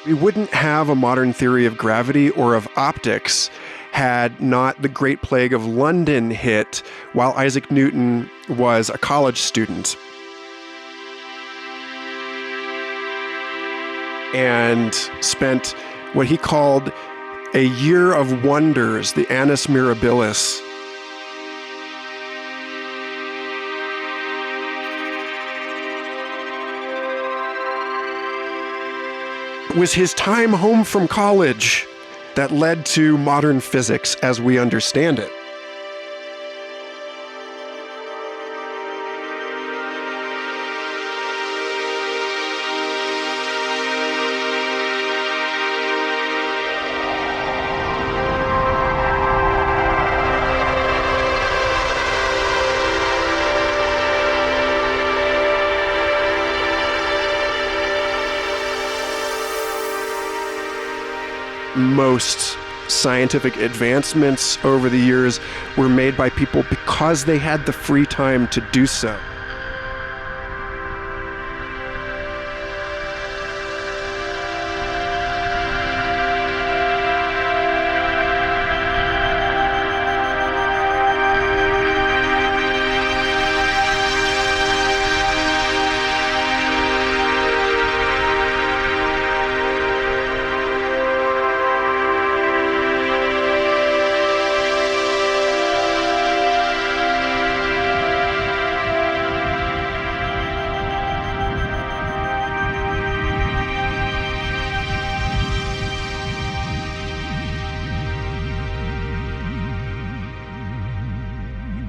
We wouldn't have a modern theory of gravity or of optics had not the Great Plague of London hit while Isaac Newton was a college student. And spent what he called a year of wonders, the Annus Mirabilis. It was his time home from college that led to modern physics as we understand it. Most scientific advancements over the years were made by people because they had the free time to do so.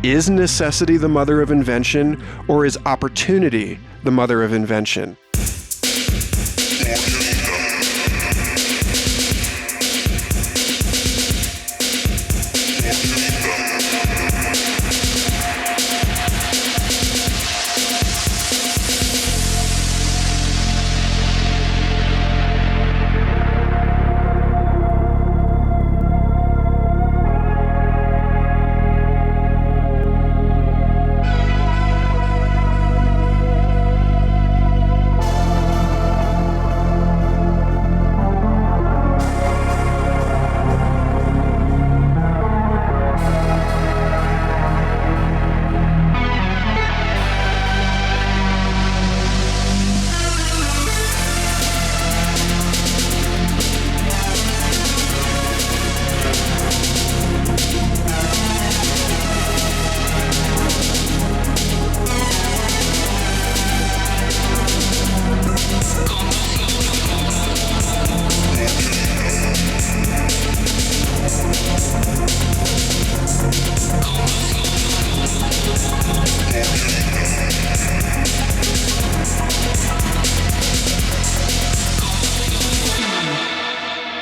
Is necessity the mother of invention, or is opportunity the mother of invention?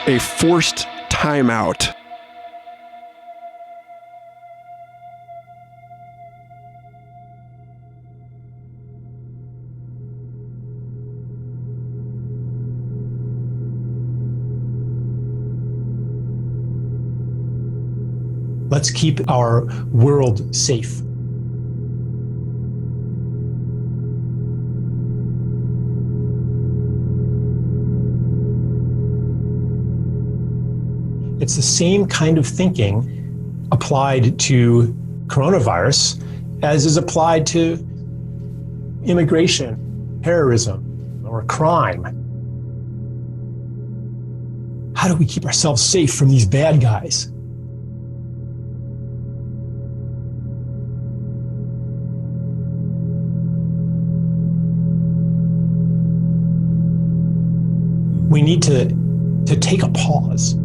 A forced timeout. Let's keep our world safe. It's the same kind of thinking applied to coronavirus as is applied to immigration, terrorism, or crime. How do we keep ourselves safe from these bad guys? We need to take a pause.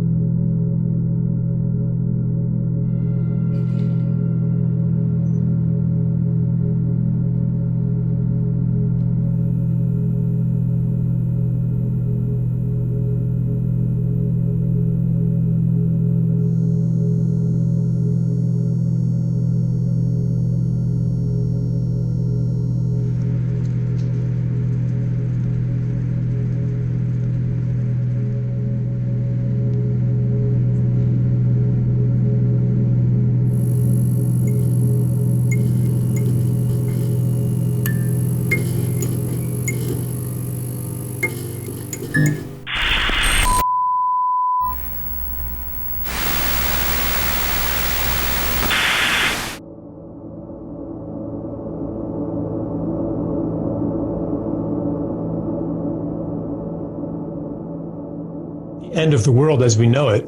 the end of the world as we know it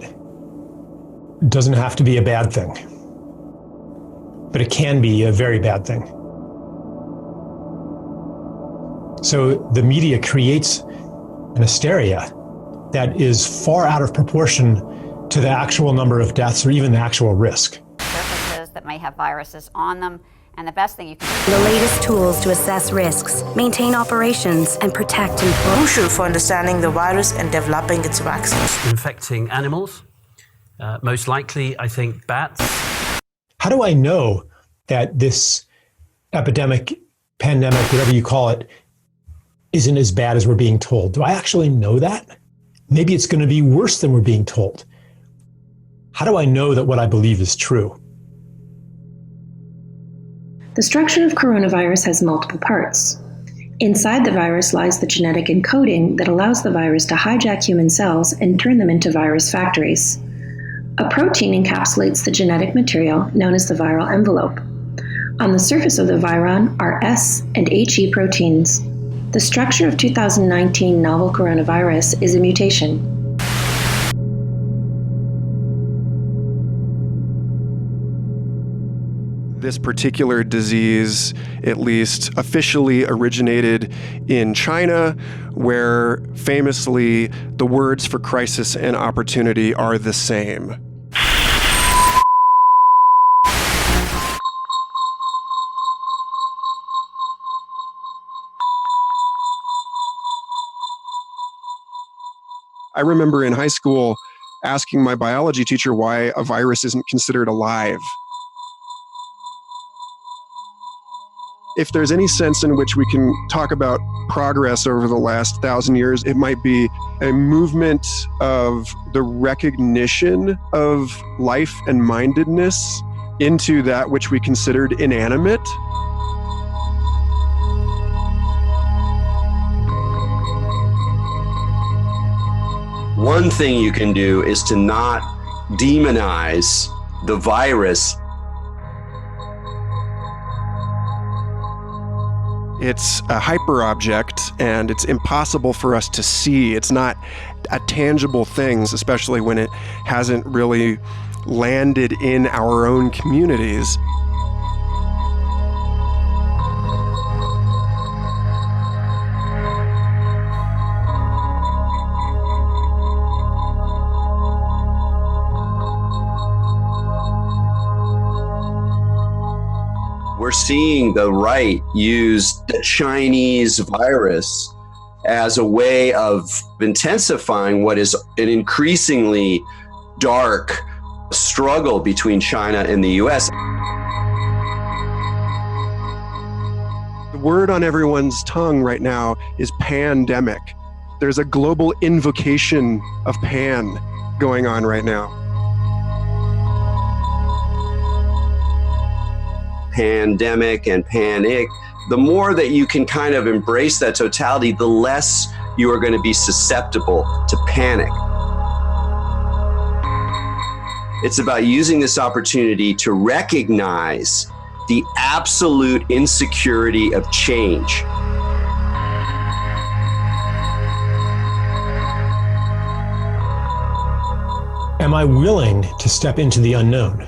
doesn't have to be a bad thing, but it can be a very bad thing. So the media creates an hysteria that is far out of proportion to the actual number of deaths or even the actual risk. Surfaces that may have viruses on them, and the best thing you can do. The latest tools to assess risks, maintain operations, and protect employees. Crucial for understanding the virus and developing its vaccines. Infecting animals, most likely, I think, bats. How do I know that this epidemic, pandemic, whatever you call it, isn't as bad as we're being told? Do I actually know that? Maybe it's going to be worse than we're being told. How do I know that what I believe is true? The structure of coronavirus has multiple parts. Inside the virus lies the genetic encoding that allows the virus to hijack human cells and turn them into virus factories. A protein encapsulates the genetic material known as the viral envelope. On the surface of the viron are S and HE proteins. The structure of 2019 novel coronavirus is a mutation. This particular disease, at least officially, originated in China, where famously the words for crisis and opportunity are the same. I remember in high school asking my biology teacher why a virus isn't considered alive. If there's any sense in which we can talk about progress over the last 1,000 years, it might be a movement of the recognition of life and mindedness into that which we considered inanimate. One thing you can do is to not demonize the virus. It's a hyperobject, and it's impossible for us to see. It's not a tangible thing, especially when it hasn't really landed in our own communities. We're seeing the right use the Chinese virus as a way of intensifying what is an increasingly dark struggle between China and the US. The word on everyone's tongue right now is pandemic. There's a global invocation of pan going on right now. Pandemic and panic, the more that you can kind of embrace that totality, the less you are going to be susceptible to panic. It's about using this opportunity to recognize the absolute insecurity of change. Am I willing to step into the unknown?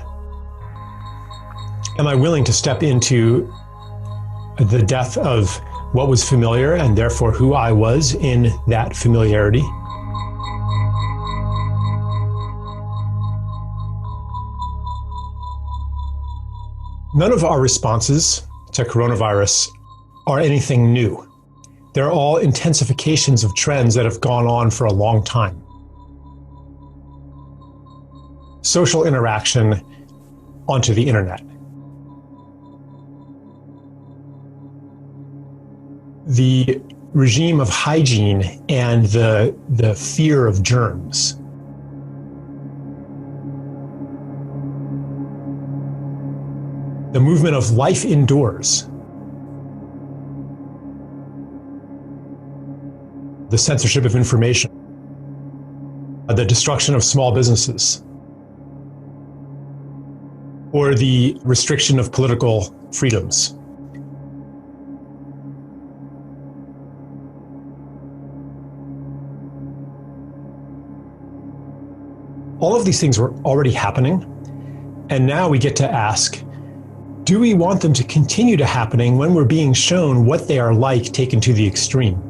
Am I willing to step into the death of what was familiar and therefore who I was in that familiarity? None of our responses to coronavirus are anything new. They're all intensifications of trends that have gone on for a long time. Social interaction onto the internet. The regime of hygiene and the fear of germs. The movement of life indoors. The censorship of information. The destruction of small businesses. Or the restriction of political freedoms. All of these things were already happening. And now we get to ask, do we want them to continue to happening when we're being shown what they are like taken to the extreme?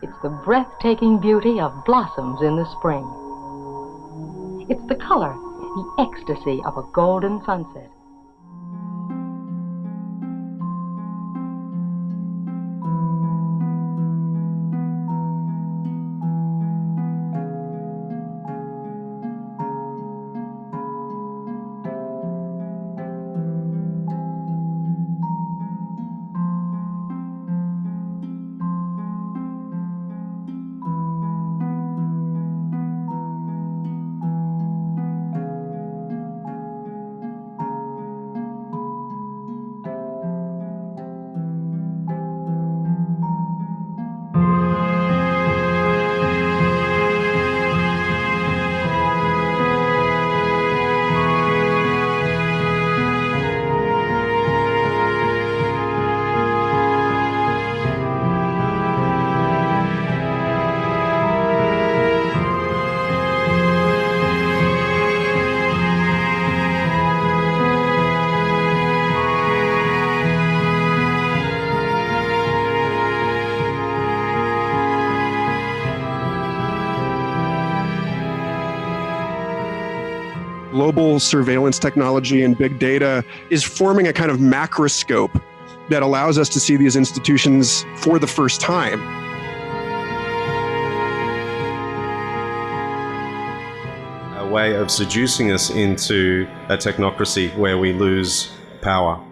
It's the breathtaking beauty of blossoms in the spring. It's the color, the ecstasy of a golden sunset. Global surveillance technology and big data is forming a kind of macroscope that allows us to see these institutions for the first time. A way of seducing us into a technocracy where we lose power.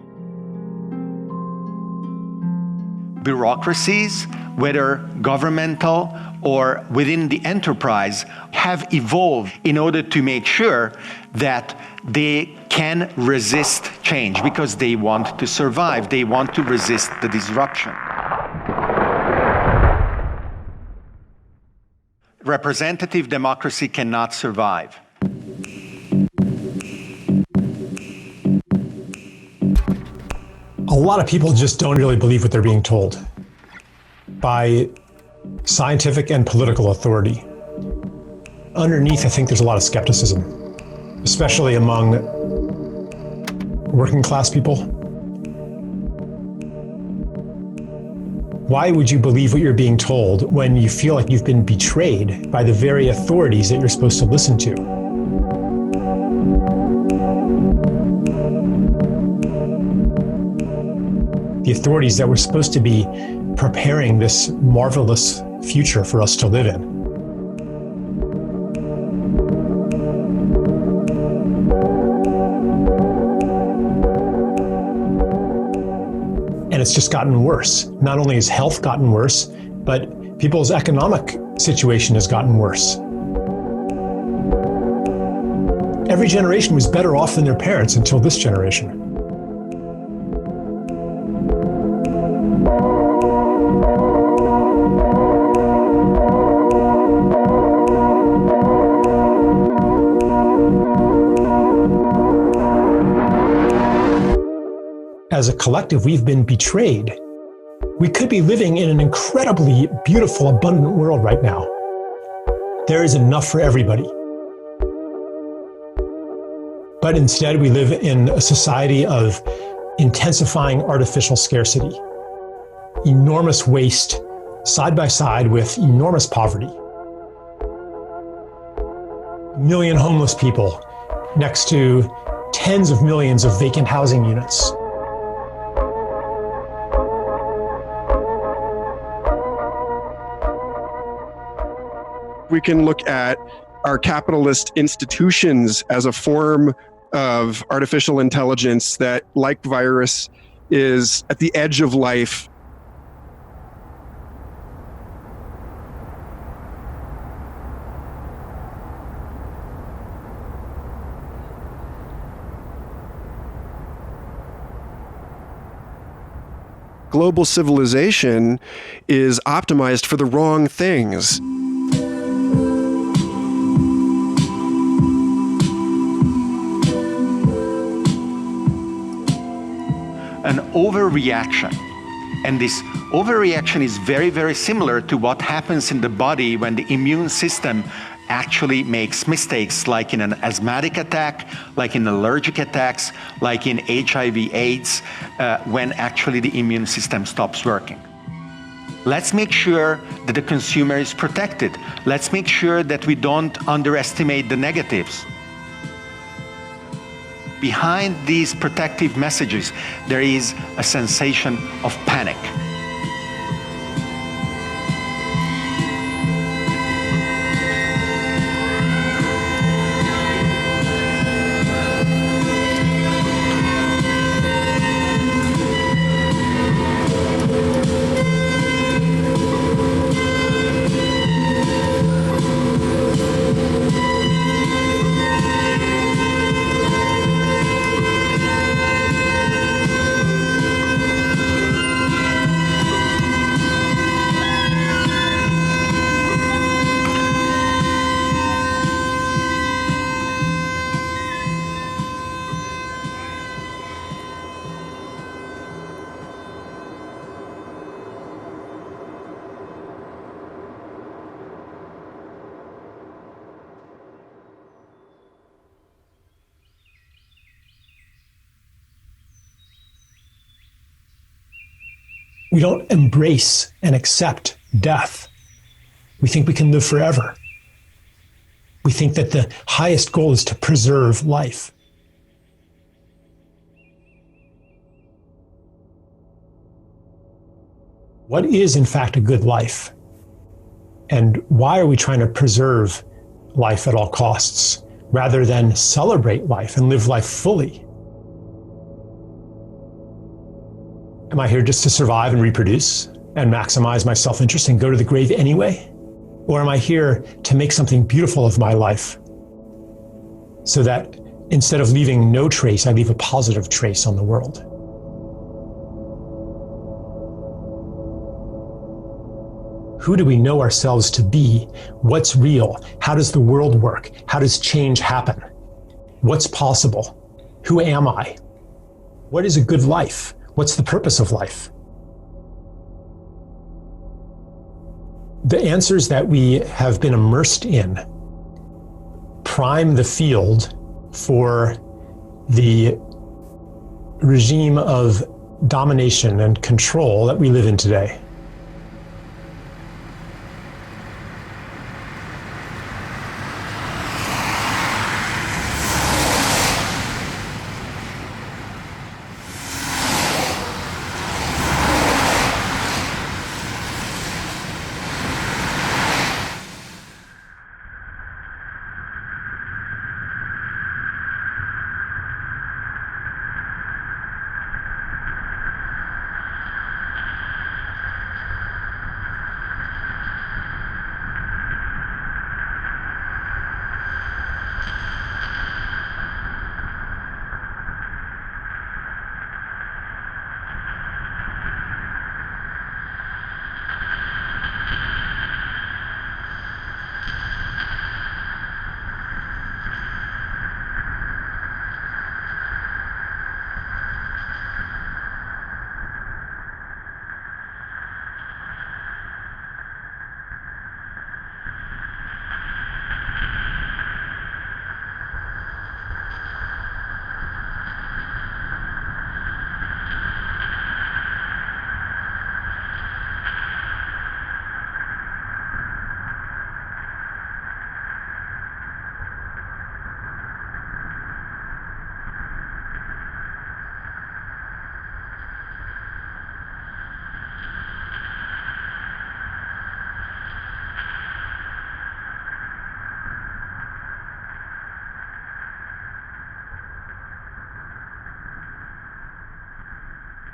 Bureaucracies, whether governmental or within the enterprise, have evolved in order to make sure that they can resist change because they want to survive. They want to resist the disruption. representative democracy cannot survive. A lot of people just don't really believe what they're being told by scientific and political authority. Underneath, I think there's a lot of skepticism, especially among working class people. Why would you believe what you're being told when you feel like you've been betrayed by the very authorities that you're supposed to listen to? The authorities that were supposed to be preparing this marvelous future for us to live in. And it's just gotten worse. Not only has health gotten worse, but people's economic situation has gotten worse. Every generation was better off than their parents until this generation. As a collective, we've been betrayed. We could be living in an incredibly beautiful, abundant world right now. There is enough for everybody. But instead, we live in a society of intensifying artificial scarcity, enormous waste, side by side with enormous poverty. 1 million homeless people next to tens of millions of vacant housing units. We can look at our capitalist institutions as a form of artificial intelligence that, like virus, is at the edge of life. Global civilization is optimized for the wrong things. An overreaction. And this overreaction is very, very similar to what happens in the body when the immune system actually makes mistakes, like in an asthmatic attack, like in allergic attacks, like in HIV/AIDS, when actually the immune system stops working. Let's make sure that the consumer is protected. Let's make sure that we don't underestimate the negatives. Behind these protective messages, there is a sensation of panic. We don't embrace and accept death. We think we can live forever. We think that the highest goal is to preserve life. What is, in fact, a good life? And why are we trying to preserve life at all costs rather than celebrate life and live life fully? Am I here just to survive and reproduce and maximize my self-interest and go to the grave anyway? Or am I here to make something beautiful of my life so that instead of leaving no trace, I leave a positive trace on the world? Who do we know ourselves to be? What's real? How does the world work? How does change happen? What's possible? Who am I? What is a good life? What's the purpose of life? The answers that we have been immersed in prime the field for the regime of domination and control that we live in today.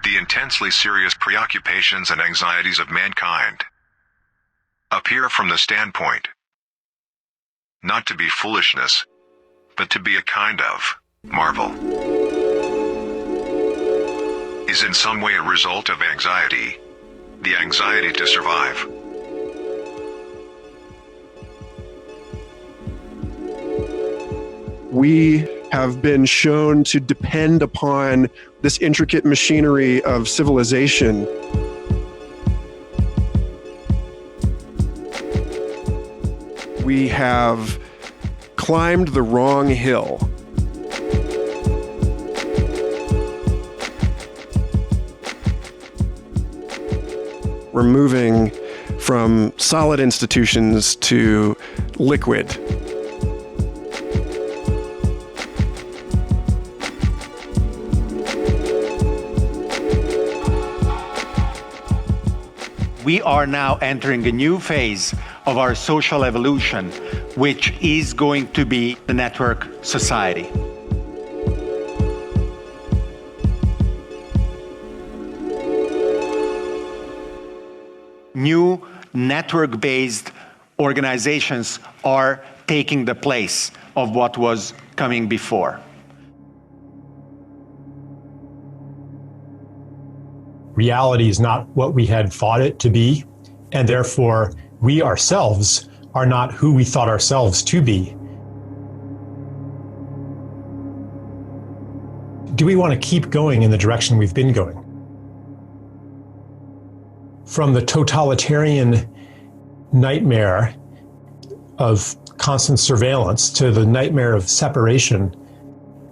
The intensely serious preoccupations and anxieties of mankind appear from the standpoint not to be foolishness, but to be a kind of marvel. Is in some way a result of anxiety, the anxiety to survive. We have been shown to depend upon this intricate machinery of civilization. We have climbed the wrong hill. We're moving from solid institutions to liquid. We are now entering a new phase of our social evolution, which is going to be the network society. New network-based organizations are taking the place of what was coming before. Reality is not what we had thought it to be, and therefore we ourselves are not who we thought ourselves to be. Do we want to keep going in the direction we've been going? From the totalitarian nightmare of constant surveillance to the nightmare of separation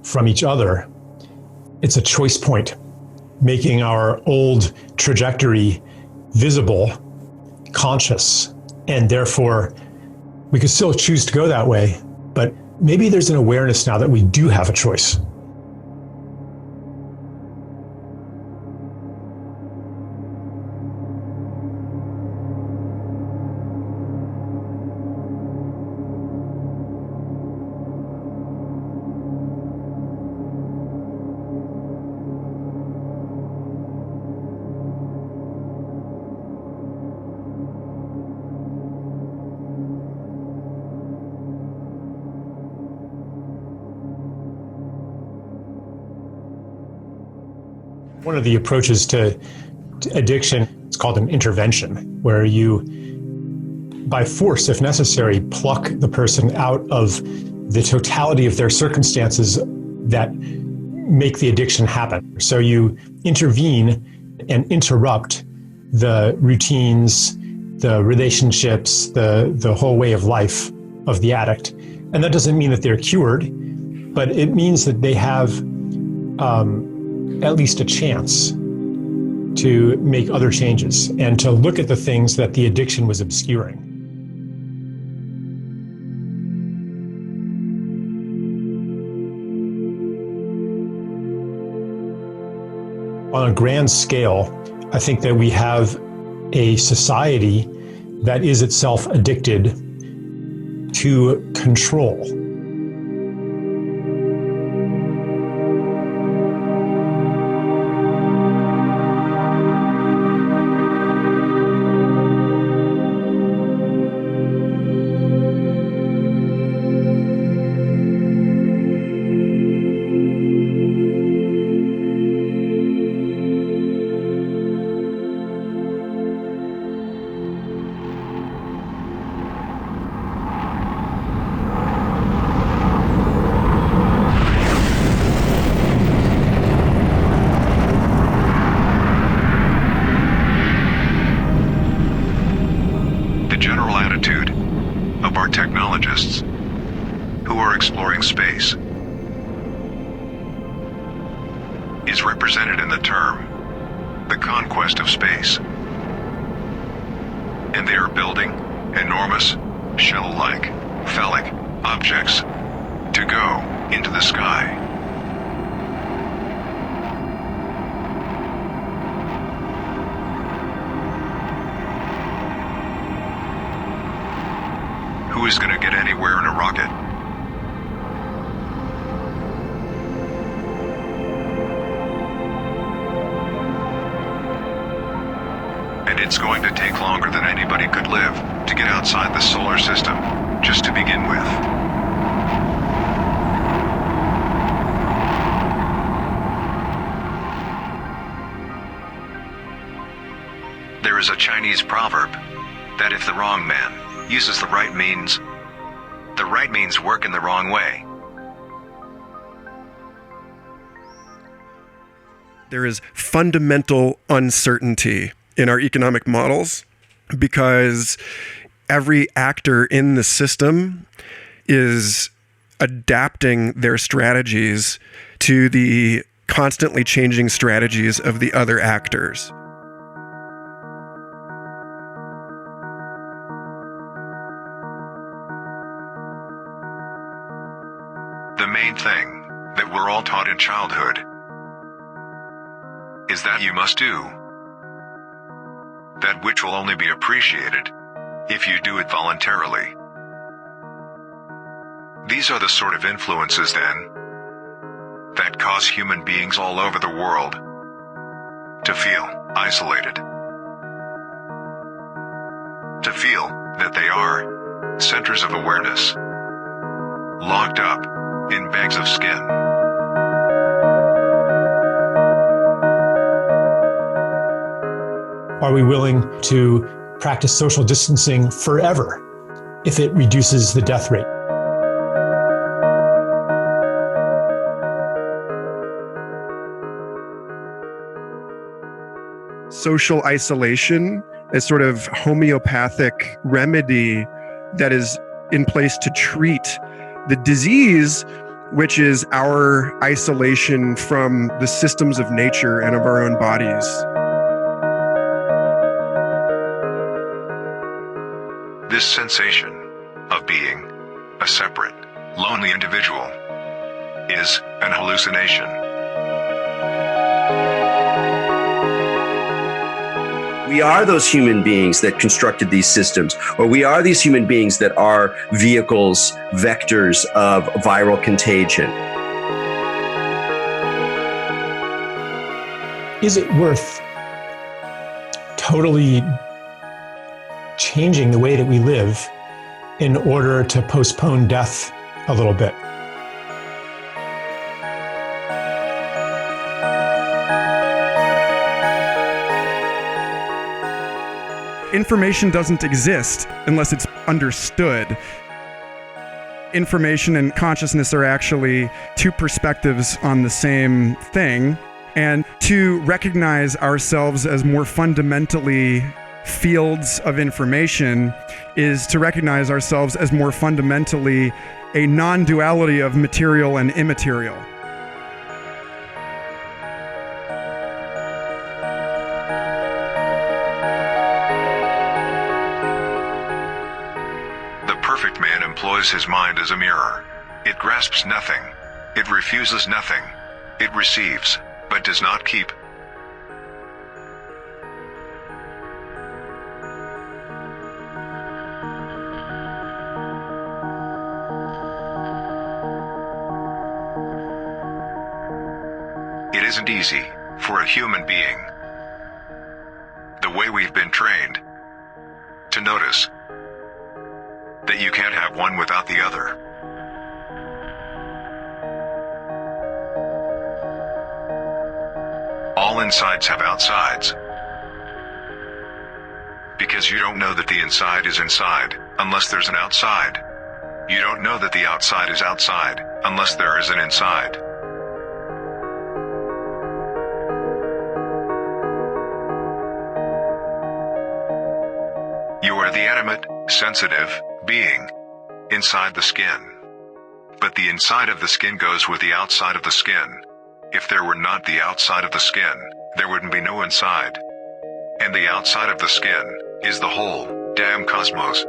from each other, it's a choice point, making our old trajectory visible, conscious, and therefore we could still choose to go that way, but maybe there's an awareness now that we do have a choice. One of the approaches to addiction is called an intervention, where you by force, if necessary, pluck the person out of the totality of their circumstances that make the addiction happen. So you intervene and interrupt the routines, the relationships, the whole way of life of the addict. And that doesn't mean that they're cured, but it means that they have at least a chance to make other changes and to look at the things that the addiction was obscuring. On a grand scale, I think that we have a society that is itself addicted to control. Technologists who are exploring space is represented in the term the conquest of space, and they are building enormous shuttle-like phallic objects to go into the sky. Who is going to get anywhere in a rocket? And it's going to take longer than anybody could live to get outside the solar system, just to begin with. There is a Chinese proverb that if the wrong man uses the right means work in the wrong way. There is fundamental uncertainty in our economic models because every actor in the system is adapting their strategies to the constantly changing strategies of the other actors. The main thing that we're all taught in childhood is that you must do that which will only be appreciated if you do it voluntarily. These are the sort of influences, then, that cause human beings all over the world to feel isolated, to feel that they are centers of awareness, locked up in bags of skin. Are we willing to practice social distancing forever if it reduces the death rate? Social isolation is sort of homeopathic remedy that is in place to treat the disease, which is our isolation from the systems of nature and of our own bodies. This sensation of being a separate, lonely individual is an hallucination. We are those human beings that constructed these systems, or we are these human beings that are vehicles, vectors of viral contagion. Is it worth totally changing the way that we live in order to postpone death a little bit? information doesn't exist unless it's understood. Information and consciousness are actually two perspectives on the same thing. And to recognize ourselves as more fundamentally fields of information is to recognize ourselves as more fundamentally a non-duality of material and immaterial. The perfect man employs his mind as a mirror. It grasps nothing. It refuses nothing. It receives, but does not keep. It isn't easy for a human being, the way we've been trained, to notice that you can't have one without the other. All insides have outsides. Because you don't know that the inside is inside unless there's an outside. You don't know that the outside is outside unless there is an inside. You are the animate, sensitive being inside the skin. But the inside of the skin goes with the outside of the skin. If there were not the outside of the skin, there wouldn't be no inside. And the outside of the skin is the whole damn cosmos.